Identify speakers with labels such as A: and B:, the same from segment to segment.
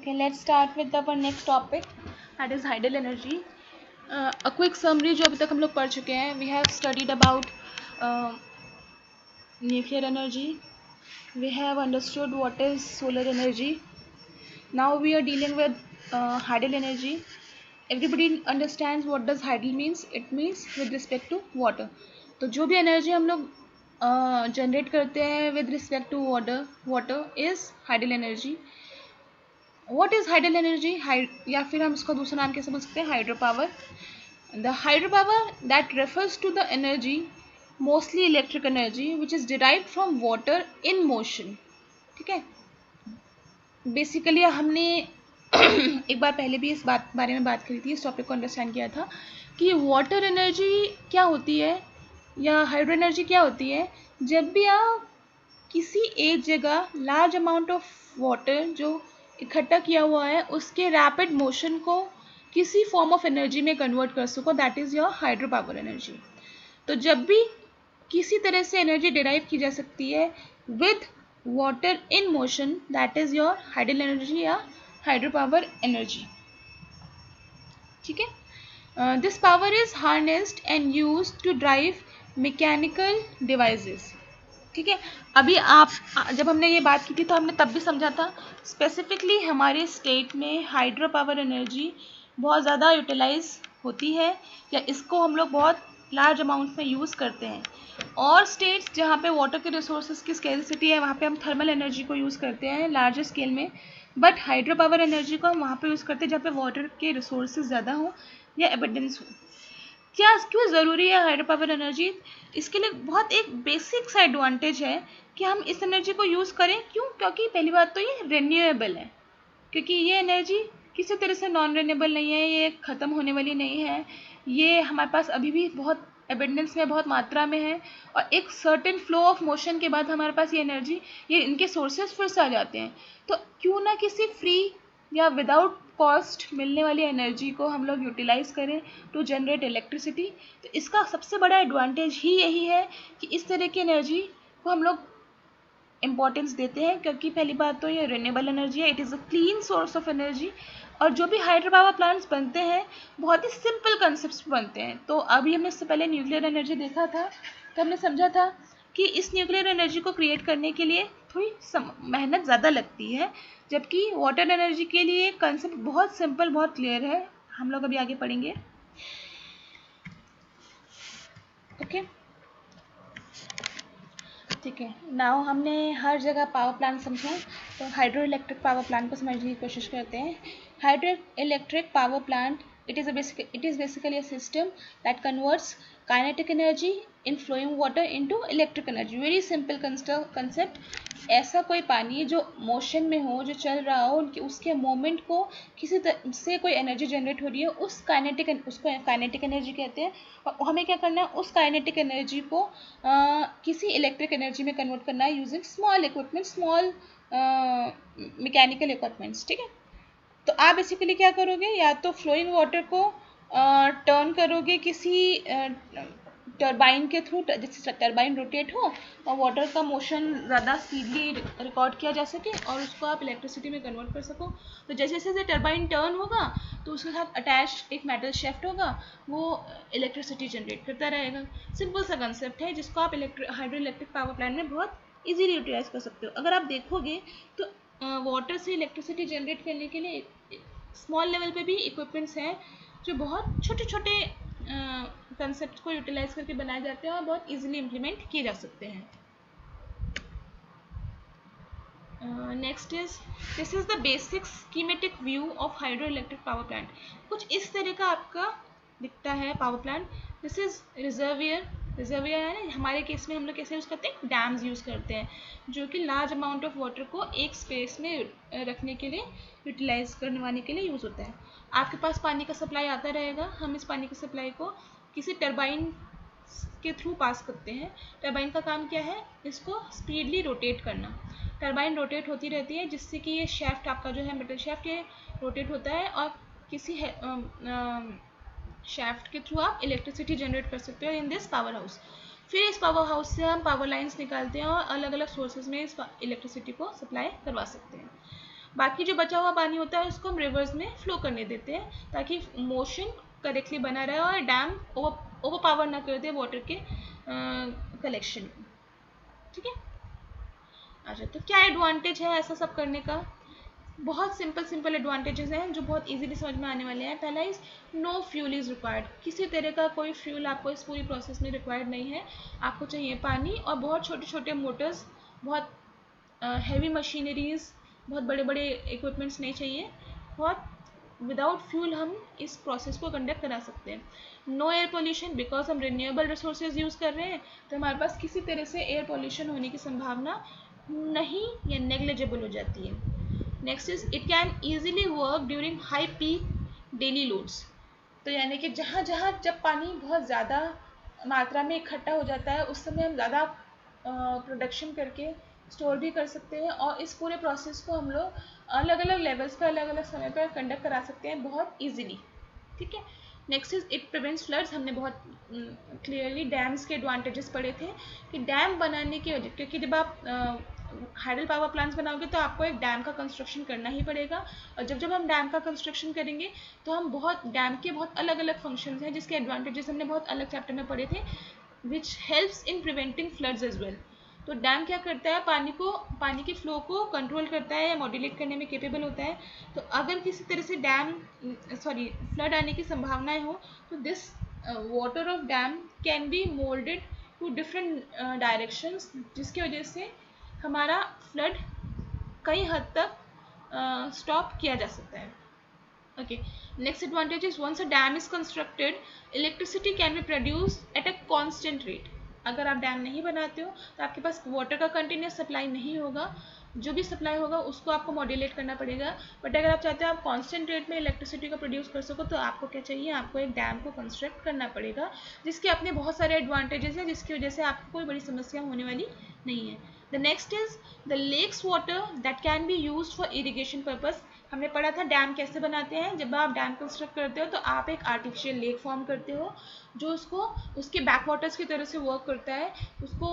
A: Okay, let's start with our next topic, that is hydel energy. A quick summary जो अभी तक हम लोग पढ़ चुके हैं. We have studied about nuclear energy. We have understood what is solar energy. Now we are dealing with hydel energy. Everybody understands what does hydel means. It means with respect to water. तो जो भी energy हम लोग generate करते हैं with respect to water is hydel energy. What is hydel energy? या फिर हम इसका दूसरा नाम कैसे बोल सकते हैं, hydro power. The hydropower that refers to the energy, mostly electric energy, which is derived from water in motion. ठीक है. बेसिकली हमने एक बार पहले भी इस बारे में बात करी थी, इस टॉपिक को अंडरस्टैंड किया था कि वाटर एनर्जी क्या होती है या हाइड्रो एनर्जी क्या होती है. जब भी आप किसी एक जगह लार्ज अमाउंट ऑफ वाटर जो इकट्ठा किया हुआ है उसके रैपिड मोशन को किसी फॉर्म ऑफ एनर्जी में कन्वर्ट कर सको, that is your hydro power energy. तो जब भी किसी तरह से एनर्जी डिराइव की जा सकती है with water in motion, that is your hydel energy या हाइड्रो पावर एनर्जी. ठीक है. This power is harnessed and used to drive mechanical devices. ठीक है. अभी आप जब हमने ये बात की थी तो हमने तब भी समझा था स्पेसिफिकली हमारे स्टेट में हाइड्रो पावर एनर्जी बहुत ज़्यादा यूटिलाइज होती है या इसको हम लोग बहुत लार्ज अमाउंट में यूज़ करते हैं. और स्टेट्स जहाँ पे वाटर के रिसोर्सेज की स्केर्सिटी है वहाँ पे हम थर्मल एनर्जी को यूज़ करते हैं लार्ज स्केल में, बट हाइड्रो पावर एनर्जी को हम वहाँ पे यूज़ करते हैं जहाँ पे वाटर के रिसोर्सेज ज़्यादा हों या एबंडेंस हो. क्या क्यों ज़रूरी है हाइड्रो पावर एनर्जी? इसके लिए बहुत एक बेसिक सा एडवांटेज है कि हम इस एनर्जी को यूज़ करें. क्यों? क्योंकि पहली बात तो ये रिन्यूएबल है, क्योंकि ये एनर्जी किसी तरह से नॉन रिन्यूएबल नहीं है, ये ख़त्म होने वाली नहीं है, ये हमारे पास अभी भी बहुत एबंडेंस में, बहुत मात्रा में है. और एक सर्टेन फ्लो ऑफ मोशन के बाद हमारे पास ये एनर्जी, ये इनके सोर्सेज फिर से आ जाते हैं. तो क्यों ना किसी फ्री या विदाउट कॉस्ट मिलने वाली एनर्जी को हम लोग यूटिलाइज़ करें टू जनरेट इलेक्ट्रिसिटी. तो इसका सबसे बड़ा एडवांटेज ही यही है कि इस तरह की एनर्जी को हम लोग इम्पोर्टेंस देते हैं, क्योंकि पहली बात तो ये रिन्यूएबल एनर्जी है, it is a clean source of energy. और जो भी हाइड्रो पावर प्लांट्स बनते हैं बहुत ही सिंपल कंसेप्ट्स बनते हैं. तो अभी हमने इससे पहले न्यूक्लियर एनर्जी देखा था, तो हमने समझा था कि इस न्यूक्लियर एनर्जी को क्रिएट करने के लिए थोड़ी मेहनत ज़्यादा लगती है, जबकि वाटर एनर्जी के लिए कंसेप्ट बहुत सिंपल, बहुत क्लियर है. हम लोग अभी आगे पढ़ेंगे. ओके, ठीक है. नाउ हमने हर जगह पावर प्लांट समझा, तो हाइड्रो इलेक्ट्रिक पावर प्लांट को समझने की कोशिश करते हैं. Hydro electric power plant it is basically a system that converts kinetic energy in flowing water into electric energy. Very simple concept. ऐसा कोई पानी जो मोशन में हो, जो चल रहा हो, उसके मोमेंट को किसी तरह से कोई एनर्जी जनरेट हो रही है, उसको काइनेटिक एनर्जी कहते हैं. और हमें क्या करना है, उस काइनेटिक एनर्जी को किसी इलेक्ट्रिक एनर्जी में कन्वर्ट करना है using small equipment, small mechanical equipments. ठीक है. तो आप बेसिकली क्या करोगे, या तो फ्लोइंग वाटर को टर्न करोगे किसी टरबाइन के थ्रू, जिससे टरबाइन रोटेट हो और वाटर का मोशन ज़्यादा स्पीडली रिकॉर्ड किया जा सके और उसको आप इलेक्ट्रिसिटी में कन्वर्ट कर सको. तो जैसे जैसे टरबाइन टर्न होगा तो उसके साथ अटैच एक मेटल शेफ्ट होगा, वो इलेक्ट्रिसिटी जनरेट करता रहेगा. सिंपल सा कंसेप्ट है जिसको आप हाइड्रो इलेक्ट्रिक पावर प्लांट में बहुत ईजीली यूटिलाइज कर सकते हो. अगर आप देखोगे तो वाटर से इलेक्ट्रिसिटी जनरेट करने के लिए स्मॉल लेवल पे भी इक्विपमेंट्स हैं जो बहुत छोटे छोटे कंसेप्ट को यूटिलाइज करके बनाए जाते हैं और बहुत इजीली इम्प्लीमेंट किए जा सकते हैं. Next is this is the basic schematic view of hydro electric power plant. कुछ इस तरह का आपका दिखता है power plant. This is reservoir है. हमारे केस में हम लोग कैसे यूज़ करते हैं, डैम्स यूज़ करते हैं जो कि लार्ज अमाउंट ऑफ वाटर को एक स्पेस में रखने के लिए, यूटिलाइज करवाने के लिए यूज़ होता है. आपके पास पानी का सप्लाई आता रहेगा, हम इस पानी के सप्लाई को किसी टरबाइन के थ्रू पास करते हैं. टरबाइन का काम क्या है, इसको स्पीडली रोटेट करना. टरबाइन रोटेट होती रहती है जिससे कि ये शेफ्ट आपका जो है मेटल शेफ्ट, ये रोटेट होता है और किसी शेफ्ट के थ्रू आप इलेक्ट्रिसिटी जनरेट कर सकते हो इन दिस पावर हाउस. फिर इस पावर हाउस से हम पावर लाइंस निकालते हैं और अलग अलग सोर्सेज में इस इलेक्ट्रिसिटी को सप्लाई करवा सकते हैं. बाकी जो बचा हुआ पानी होता है उसको हम रिवर्स में फ्लो करने देते हैं ताकि मोशन करेक्टली बना रहे और डैम ओवर पावर ना कर दे वाटर के कलेक्शन को। ठीक है। अच्छा, तो क्या एडवांटेज है ऐसा सब करने का? बहुत सिंपल एडवांटेजेस हैं जो बहुत इजीली समझ में आने वाले हैं। पहला is no fuel is required. किसी तरह का कोई फ्यूल आपको इस पूरी प्रोसेस में रिक्वायर्ड नहीं है। आपको चाहिए पानी और बहुत छोटे छोटे मोटर्स, बहुत हैवी मशीनरीज, बहुत बड़े बड़े इक्विपमेंट्स नहीं चाहिए। बहुत विदाउट फ्यूल हम इस प्रोसेस को कंडक्ट करा सकते हैं। नो एयर पोल्यूशन, बिकॉज हम रिन्यूएबल रिसोर्सेज यूज़ कर रहे हैं तो हमारे पास किसी तरह से एयर पोल्यूशन होने की संभावना नहीं या नेग्लिजिबल हो जाती है। Next is it can easily work during high peak daily loads. तो यानी कि जहाँ जहाँ जब पानी बहुत ज़्यादा मात्रा में इकट्ठा हो जाता है उस समय हम ज़्यादा प्रोडक्शन करके स्टोर भी कर सकते हैं और इस पूरे प्रोसेस को हम लोग अलग अलग लेवल्स पर अलग अलग समय पर कंडक्ट करा सकते हैं बहुत ईजिली। ठीक है। Next is it prevents floods. हमने बहुत क्लियरली डैम्स के एडवांटेजेस पढ़े थे कि डैम बनाने की वजह, क्योंकि जब आप हाइडल पावर प्लांट्स बनाओगे तो आपको एक डैम का कंस्ट्रक्शन करना ही पड़ेगा और जब हम डैम का कंस्ट्रक्शन करेंगे तो हम बहुत डैम के बहुत अलग अलग फंक्शंस हैं जिसके एडवांटेजेस हमने बहुत अलग चैप्टर में पढ़े थे, which helps in preventing floods as well. तो डैम क्या करता है, पानी के फ्लो को कंट्रोल करता है या मॉड्यूलेट करने में केपेबल होता है। तो अगर किसी तरह से फ्लड आने की संभावनाएं हो तो this water of dam can be molded to different directions, जिसकी वजह से हमारा फ्लड कई हद तक स्टॉप किया जा सकता है। Okay, next advantage is once a dam is constructed, electricity can be produced at a constant rate. अगर आप डैम नहीं बनाते हो तो आपके पास वाटर का कंटिन्यूस सप्लाई नहीं होगा, जो भी सप्लाई होगा उसको आपको मॉड्यूलेट करना पड़ेगा। बट अगर आप चाहते हो आप कांस्टेंट रेट में इलेक्ट्रिसिटी को प्रोड्यूस कर सको तो आपको क्या चाहिए, आपको एक डैम को कंस्ट्रक्ट करना पड़ेगा, जिसके अपने बहुत सारे एडवांटेजेस हैं, जिसकी वजह से आपको कोई बड़ी समस्या होने वाली नहीं है। The next is the lakes water that can be use for irrigation purpose. हमने पढ़ा था डैम कैसे बनाते हैं। जब आप डैम कंस्ट्रक्ट करते हो तो आप एक आर्टिफिशियल लेक फॉर्म करते हो जो उसके बैक वाटर्स की तरह से वर्क करता है, उसको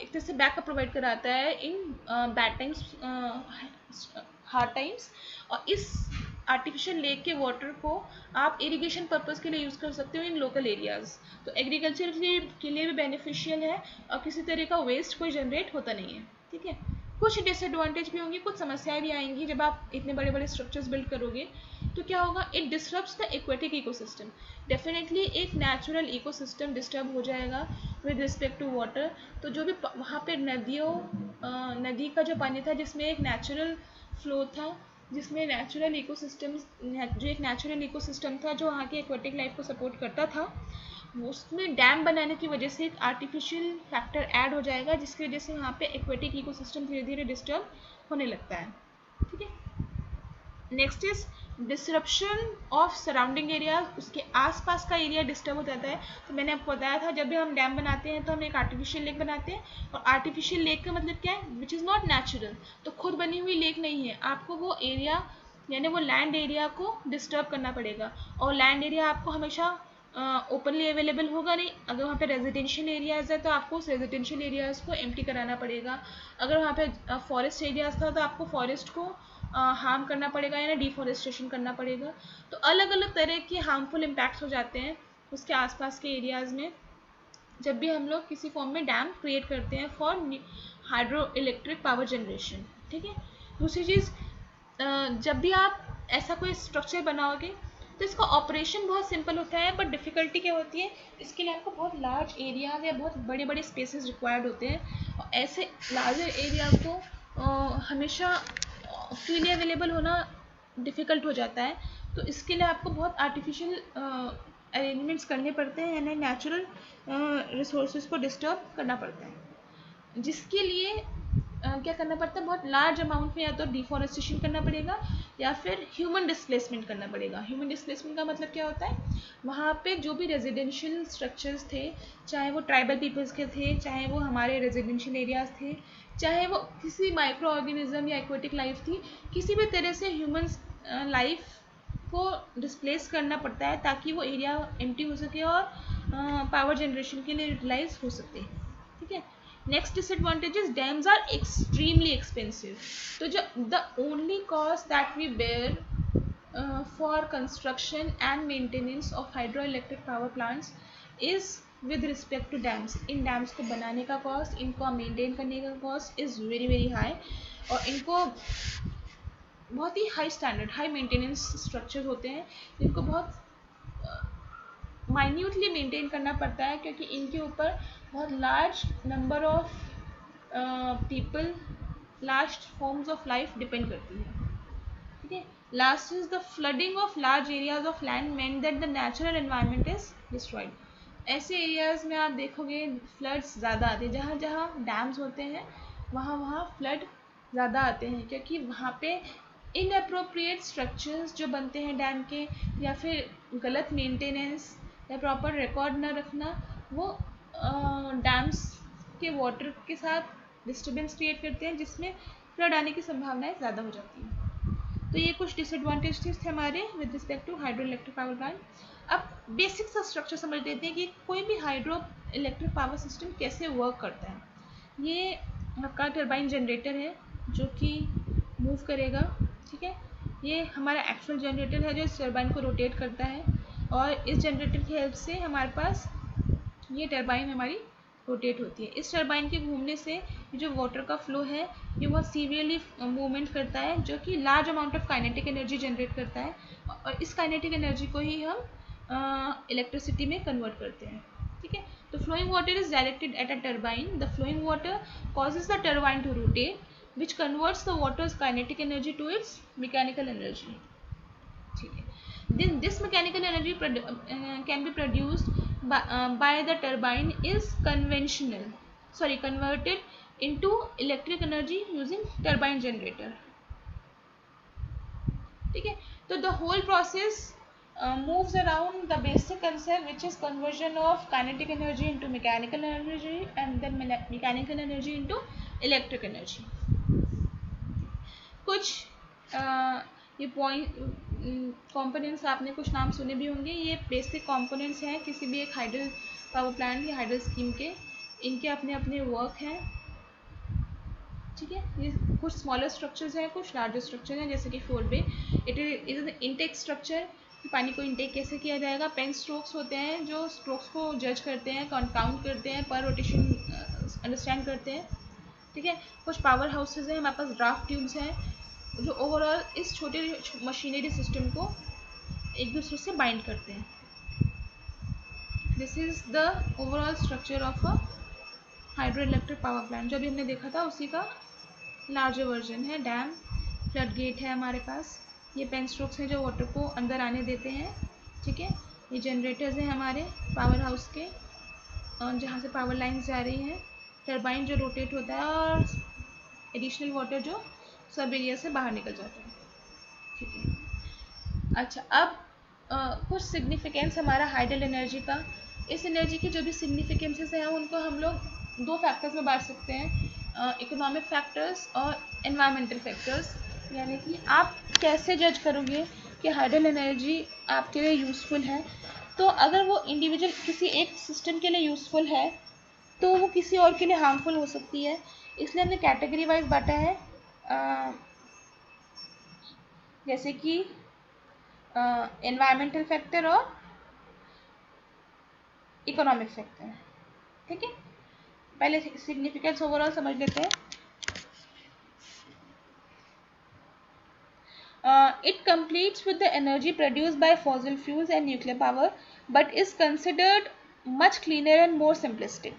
A: एक तरह से बैकअप प्रोवाइड कराता है in bad times, hard times. और इस आर्टिफिशियल लेक के वाटर को आप इरिगेशन पर्पज़ के लिए यूज़ कर सकते हो इन लोकल एरियाज़। तो एग्रीकल्चर के लिए भी बेनिफिशियल है और किसी तरह का वेस्ट कोई जनरेट होता नहीं है। ठीक है। कुछ डिसएडवांटेज भी होंगी, कुछ समस्याएं भी आएंगी। जब आप इतने बड़े बड़े स्ट्रक्चर्स बिल्ड करोगे तो क्या होगा, it disturbs the aquatic ecosystem. Definitely एक नेचुरल इकोसिस्टम डिस्टर्ब हो जाएगा विद रिस्पेक्ट टू वाटर। तो जो भी वहाँ पे नदी का जो पानी था जिसमें एक नेचुरल फ्लो था, जिसमें नेचुरल इकोसिस्टम, जो एक नेचुरल इकोसिस्टम था जो वहाँ की एक्वेटिक लाइफ को सपोर्ट करता था, उसमें डैम बनाने की वजह से एक आर्टिफिशियल फैक्टर ऐड हो जाएगा, जिसकी वजह से वहाँ पे एक्वेटिक इकोसिस्टम धीरे धीरे डिस्टर्ब होने लगता है। ठीक है। Next is disruption of surrounding area. उसके आसपास का एरिया डिस्टर्ब हो जाता है। तो मैंने आपको बताया था जब भी हम डैम बनाते हैं तो हम एक आर्टिफिशियल लेक बनाते हैं, और आर्टिफिशियल लेक का मतलब क्या है, विच इज़ नॉट नेचुरल। तो खुद बनी हुई लेक नहीं है, आपको वो एरिया यानी वो लैंड एरिया को डिस्टर्ब करना पड़ेगा। और लैंड एरिया आपको हमेशा ओपनली अवेलेबल होगा नहीं। अगर वहाँ पे रेजिडेंशियल एरियाज़ है तो आपको उस रेजिडेंशियल एरियाज़ को एम्प्टी कराना पड़ेगा। अगर वहाँ पे फॉरेस्ट एरियाज़ था तो आपको फॉरेस्ट को हार्म करना पड़ेगा, यानी डिफॉरेस्टेशन करना पड़ेगा। तो अलग अलग तरह के हार्मफुल इम्पैक्ट्स हो जाते हैं उसके आसपास के एरियाज़ में जब भी हम लोग किसी फॉर्म में डैम क्रिएट करते हैं for hydro electric power generation. ठीक है। दूसरी चीज़, जब भी आप ऐसा कोई स्ट्रक्चर बनाओगे तो इसका ऑपरेशन बहुत सिंपल होता है, बट डिफ़िकल्टी क्या होती है, इसके लिए आपको बहुत लार्ज एरियाज या बहुत बड़े बड़े स्पेसेस रिक्वायर्ड होते हैं। और ऐसे लार्जर एरिया को हमेशा फ्रीली अवेलेबल होना डिफ़िकल्ट हो जाता है। तो इसके लिए आपको बहुत आर्टिफिशियल अरेंजमेंट्स करने पड़ते हैं, यानी नेचुरल रिसोर्सेज को डिस्टर्ब करना पड़ता है, जिसके लिए क्या करना पड़ता है, बहुत लार्ज अमाउंट में या तो डिफॉरेस्टेशन करना पड़ेगा या फिर ह्यूमन डिस्प्लेसमेंट करना पड़ेगा। ह्यूमन डिस्प्लेसमेंट का मतलब क्या होता है, वहाँ पे जो भी रेजिडेंशियल स्ट्रक्चर्स थे, चाहे वो ट्राइबल पीपल्स के थे, चाहे वो हमारे रेजिडेंशियल एरियाज थे, चाहे वो किसी माइक्रो ऑर्गेनिज्म या एक्वेटिक लाइफ थी, किसी भी तरह से ह्यूमन लाइफ को डिस्प्लेस करना पड़ता है ताकि वो एरिया एम्प्टी हो सके और पावर जनरेशन के लिए यूटिलाइज हो सके। ठीक है। Next disadvantage is dams are extremely expensive. तो जो the only cost that we bear for construction and maintenance of hydroelectric power plants is with respect to dams. इन डैम्स को बनाने का कॉस्ट, इनको मेंटेन करने का cost is very very high, और इनको बहुत ही high standard, high maintenance structure होते हैं जिनको बहुत माइन्यूटली मेंटेन करना पड़ता है, क्योंकि इनके ऊपर बहुत large number of people, large forms of life depend करती है. ठीक है. Last is the flooding of large areas of land meant that the natural environment is destroyed. ऐसे एरियाज में आप देखोगे फ्लड्स ज़्यादा आते हैं, जहाँ जहाँ डैम्स होते हैं वहाँ वहाँ फ्लड ज़्यादा आते हैं, क्योंकि वहाँ पे इनअप्रोप्रिएट स्ट्रक्चर्स जो बनते हैं डैम के, या फिर गलत मेंटेनेंस या प्रॉपर रिकॉर्ड न रखना, वो डैम्स के वाटर के साथ डिस्टर्बेंस क्रिएट करते हैं, जिसमें फ्लड आने की संभावनाएं ज़्यादा हो जाती हैं. तो ये कुछ डिसएडवांटेज थे हमारे with respect to hydro electric power plant. अब बेसिक सा स्ट्रक्चर समझ लेते हैं कि कोई भी हाइड्रो इलेक्ट्रिक पावर सिस्टम कैसे वर्क करता है. ये आपका टरबाइन जनरेटर है जो कि मूव करेगा. ठीक है. ये हमारा एक्चुअल जनरेटर है जो इस टरबाइन को रोटेट करता है, और इस जनरेटर की हेल्प से हमारे पास ये टरबाइन हमारी रोटेट होती है. इस टरबाइन के घूमने से जो वाटर का फ्लो है ये बहुत सीवियरली मूवमेंट करता है, जो कि large amount of kinetic energy generate करता है, और इस काइनेटिक एनर्जी को ही हम इलेक्ट्रिसिटी में कन्वर्ट करते हैं. ठीक है. तो flowing water is directed at a turbine. The flowing water causes the turbine to rotate, which converts the water's kinetic energy to its mechanical energy. ठीक है. Then this mechanical energy can be produced by the turbine is converted into electric energy using turbine generator. ठीक है. तो the whole process moves around the basic concept, which is conversion of kinetic energy into mechanical energy, and then mechanical energy into electric energy. कुछ ये point components आपने कुछ नाम सुने भी होंगे. ये बेसिक कंपोनेंट्स हैं किसी भी एक हाइडल पावर प्लांट या हाइडल स्कीम के. इनके अपने अपने वर्क हैं. ठीक है. ये कुछ स्मॉलर स्ट्रक्चर्स हैं, कुछ लार्जर स्ट्रक्चर हैं, जैसे कि forebay. It is intake structure. पानी को इंटेक कैसे किया जाएगा. पेन स्ट्रोक्स होते हैं जो स्ट्रोक्स को जज करते हैं, काउंट करते हैं, पर रोटेशन अंडरस्टैंड करते हैं. ठीक है. कुछ पावर हाउसेज हैं, हमारे पास ड्राफ्ट ट्यूब्स हैं जो ओवरऑल इस छोटे मशीनरी सिस्टम को एक दूसरे से बाइंड करते हैं. This is the overall structure of a hydro electric power plant. जो भी हमने देखा था उसी का लार्जर वर्जन है. डैम, फ्लड गेट है हमारे पास. ये पेन स्ट्रोक्स हैं जो वाटर को अंदर आने देते हैं. ठीक है. ये जनरेटर्स हैं हमारे पावर हाउस के, जहाँ से पावर लाइन्स जा रही हैं. टरबाइन जो रोटेट होता है, और एडिशनल वाटर जो सब एरिया से बाहर निकल जाता है. ठीक है. अच्छा, अब कुछ सिग्निफिकेंस हमारा हाइडल एनर्जी का. इस एनर्जी की जो भी सिग्निफिकेंसेस हैं उनको हम लोग दो फैक्टर्स में बांट सकते हैं, इकोनॉमिक फैक्टर्स और एनवायरमेंटल फैक्टर्स. यानी कि आप कैसे जज करोगे कि हाइडल एनर्जी आपके लिए यूज़फुल है. तो अगर वो इंडिविजुअल किसी एक सिस्टम के लिए यूज़फुल है तो वो किसी और के लिए हार्मफुल हो सकती है. इसलिए हमने कैटेगरी वाइज बांटा है, जैसे कि एनवायरमेंटल फैक्टर और इकोनॉमिक फैक्टर. ठीक है. पहले सिग्निफिकेंस ओवरऑल समझ लेते हैं. It competes with the energy produced by fossil fuels and nuclear power, but is considered much cleaner and more simplistic.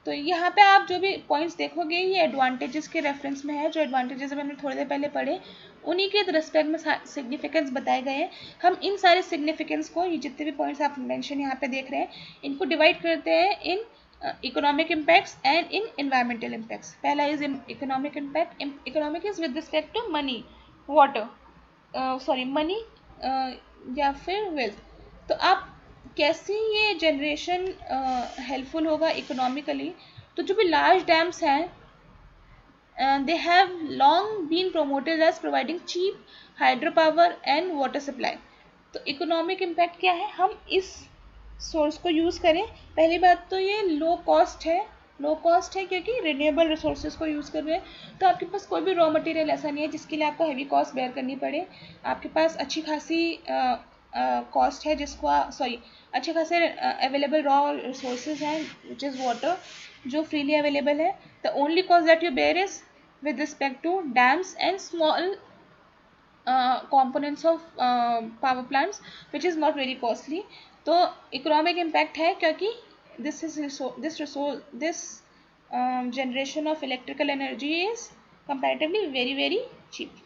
A: तो यहाँ पे आप जो भी पॉइंट्स देखोगे ये एडवांटेजेस के रेफरेंस में है. जो एडवांटेजेस हमने थोड़ी देर पहले पढ़े उन्हीं के रिस्पेक्ट में सिग्निफिकेंस बताए गए हैं. हम इन सारे सिग्निफिकेंस को, ये जितने भी पॉइंट्स आप मेंशन यहाँ पे देख रहे हैं, इनको डिवाइड करते हैं in economic impacts and in environmental impacts. पहला is economic impact. Economic is with respect to money, water, money या फिर वेल्थ. तो आप कैसे ये जनरेशन हेल्पफुल होगा इकोनॉमिकली. तो जो भी लार्ज डैम्स हैं they have long been promoted as providing cheap hydro power and water supply. तो इकोनॉमिक इम्पैक्ट क्या है, हम इस सोर्स को यूज़ करें. पहली बात तो ये लो कॉस्ट है लो कॉस्ट है क्योंकि रिन्यूएबल रिसोर्सेज को यूज़ कर रहे हैं। तो आपके पास कोई भी रॉ मटेरियल ऐसा नहीं है जिसके लिए आपको हैवी कॉस्ट बेयर करनी पड़े। आपके पास अच्छी खासी कॉस्ट है जिसको अच्छे खासे अवेलेबल रॉ रिसोर्सेज हैं विच इज़ वाटर, जो फ्रीली अवेलेबल है। The only cost that you bear is with respect to dams and small components of power plants which is not very costly। तो economic impact है क्योंकि this generation of electrical energy is comparatively very cheap।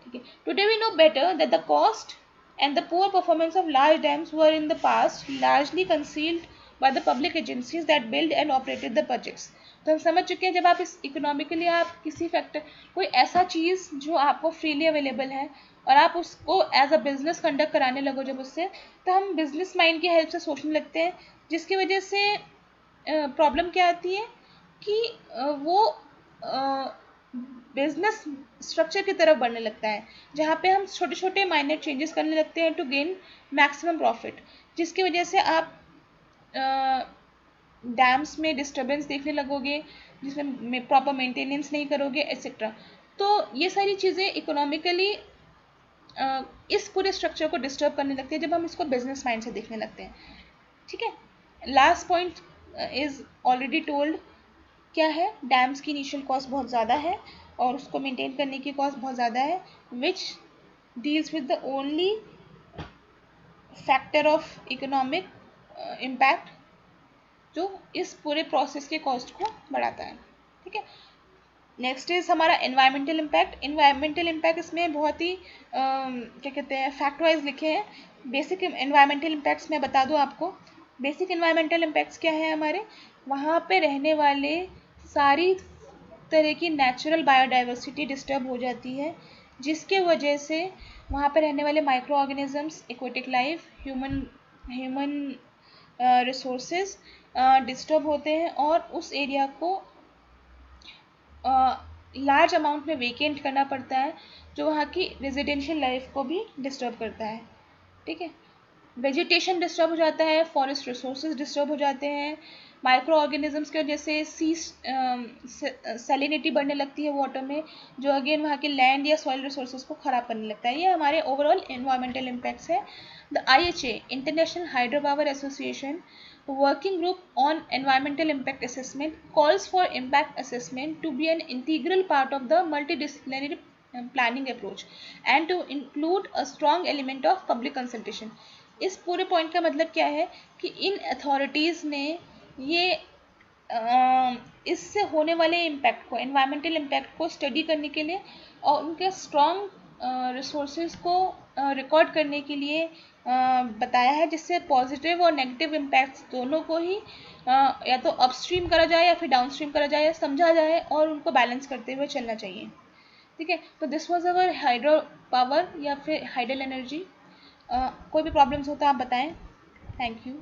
A: ठीक है, today we know better that the cost and the poor performance of large dams were in the past largely concealed by the public agencies that built and operated the projects। तो हम समझ चुके हैं जब आप इस इकोनॉमिकली आप किसी फैक्टर कोई ऐसा चीज़ जो आपको फ्रीली अवेलेबल है और आप उसको एज अ बिजनेस कंडक्ट कराने लगो जब उससे, तो हम बिजनेस माइंड की हेल्प से सोचने लगते हैं, जिसकी वजह से प्रॉब्लम क्या आती है कि वो बिजनेस स्ट्रक्चर की तरफ बढ़ने लगता है जहाँ पे हम छोटे छोटे माइनर चेंजेस करने लगते हैं टू गेन मैक्सिमम प्रॉफिट, जिसकी वजह से आप डैम्स में डिस्टर्बेंस देखने लगोगे जिसमें प्रॉपर मेंटेनेंस नहीं करोगे एट्सेट्रा। तो ये सारी चीज़ें इकोनॉमिकली इस पूरे स्ट्रक्चर को डिस्टर्ब करने लगती है जब हम इसको बिजनेस माइंड से देखने लगते हैं। ठीक है, last point is already told. क्या है, डैम्स की इनिशियल कॉस्ट बहुत ज़्यादा है और उसको मेंटेन करने की कॉस्ट बहुत ज़्यादा है, which deals with the only factor of economic impact जो इस पूरे प्रोसेस के कॉस्ट को बढ़ाता है। ठीक है, नेक्स्ट इज हमारा एनवायरमेंटल इम्पैक्ट। एनवायरमेंटल इम्पैक्ट इसमें बहुत ही क्या कहते हैं फैक्ट वाइज लिखे हैं। बेसिक एनवायरमेंटल इम्पैक्ट्स मैं बता दूं आपको। बेसिक एनवायरमेंटल इम्पैक्ट्स क्या है हमारे, वहाँ पे रहने वाले सारी तरह की नेचुरल बायोडाइवर्सिटी डिस्टर्ब हो जाती है, जिसके वजह से वहाँ पे रहने वाले micro organisms, aquatic life, human resources disturb होते हैं और उस एरिया को लार्ज अमाउंट में वेकेंट करना पड़ता है, जो वहाँ की रेजिडेंशियल लाइफ को भी डिस्टर्ब करता है। ठीक है, वेजिटेशन डिस्टर्ब हो जाता है, फॉरेस्ट रिसोर्सेज डिस्टर्ब हो जाते हैं, माइक्रो ऑर्गेनिजम्स की वजह से सैलिनिटी बढ़ने लगती है वाटर में, जो अगेन वहाँ के लैंड या सॉइल रिसोर्सेज को ख़राब करने लगता है। ये हमारे ओवरऑल एनवायरमेंटल इम्पैक्ट्स है। The IHA international hydro power association working group on environmental impact assessment calls for impact assessment to be an integral part of the multidisciplinary planning approach and to include a strong element of public consultation। इस पूरे point का मतलब क्या है कि इन authorities ने ये इससे होने वाले इम्पैक्ट को, एनवायरमेंटल इम्पैक्ट को स्टडी करने के लिए और उनके स्ट्रॉन्ग रिसोर्सेज को रिकॉर्ड करने के लिए बताया है, जिससे पॉजिटिव और नेगेटिव इम्पैक्ट्स दोनों को ही या तो अपस्ट्रीम करा जाए या फिर डाउनस्ट्रीम करा जाए या समझा जाए और उनको बैलेंस करते हुए चलना चाहिए। ठीक है, तो this was our hydro power या फिर हाइडल एनर्जी। कोई भी प्रॉब्लम्स हो तो आप बताएं। Thank you.